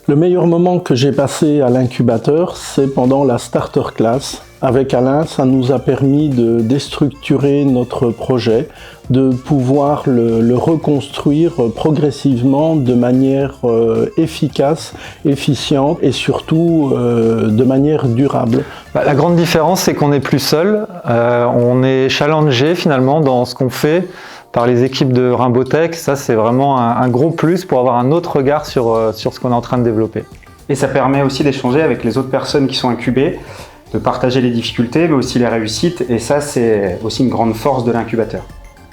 Le meilleur moment que j'ai passé à l'incubateur, c'est pendant la starter class. Avec Alain, ça nous a permis de déstructurer notre projet, de pouvoir le reconstruire progressivement de manière efficace, efficiente et surtout de manière durable. La grande différence, c'est qu'on n'est plus seul, on est challengé finalement dans ce qu'on fait par les équipes de Rainbow Tech. Ça, c'est vraiment un gros plus pour avoir un autre regard sur ce qu'on est en train de développer. Et ça permet aussi d'échanger avec les autres personnes qui sont incubées, de partager les difficultés, mais aussi les réussites. Et ça, c'est aussi une grande force de l'incubateur.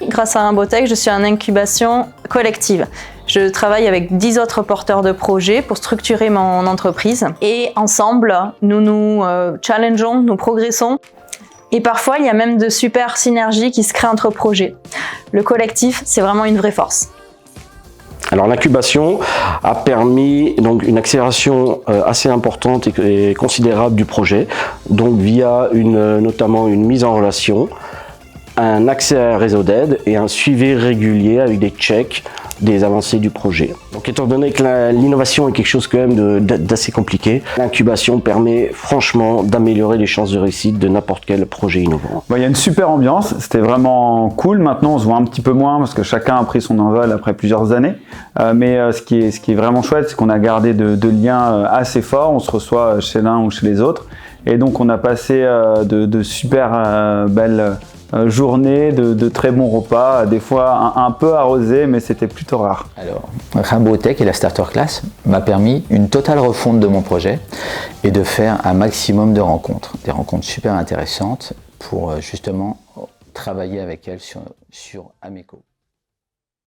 Grâce à Rainbow Tech, je suis en incubation collective. Je travaille avec 10 autres porteurs de projets pour structurer mon entreprise. Et ensemble, nous nous challengeons, nous progressons. Et parfois, il y a même de super synergies qui se créent entre projets. Le collectif, c'est vraiment une vraie force. Alors l'incubation a permis donc une accélération assez importante et considérable du projet, donc via notamment une mise en relation, un accès à un réseau d'aide et un suivi régulier avec des checks des avancées du projet. Donc étant donné que l'innovation est quelque chose quand même d'assez compliqué, l'incubation permet franchement d'améliorer les chances de réussite de n'importe quel projet innovant. Il y a une super ambiance, c'était vraiment cool. Maintenant on se voit un petit peu moins parce que chacun a pris son envol après plusieurs années. Mais ce qui est vraiment chouette, c'est qu'on a gardé de liens assez forts. On se reçoit chez l'un ou chez les autres. Et donc on a passé de super belles journées, de très bons repas, des fois un peu arrosés, mais c'était plutôt rare. Alors, Rainbow Tech et la Starter Class m'a permis une totale refonte de mon projet et de faire un maximum de rencontres, des rencontres super intéressantes pour justement travailler avec elles sur Ameco.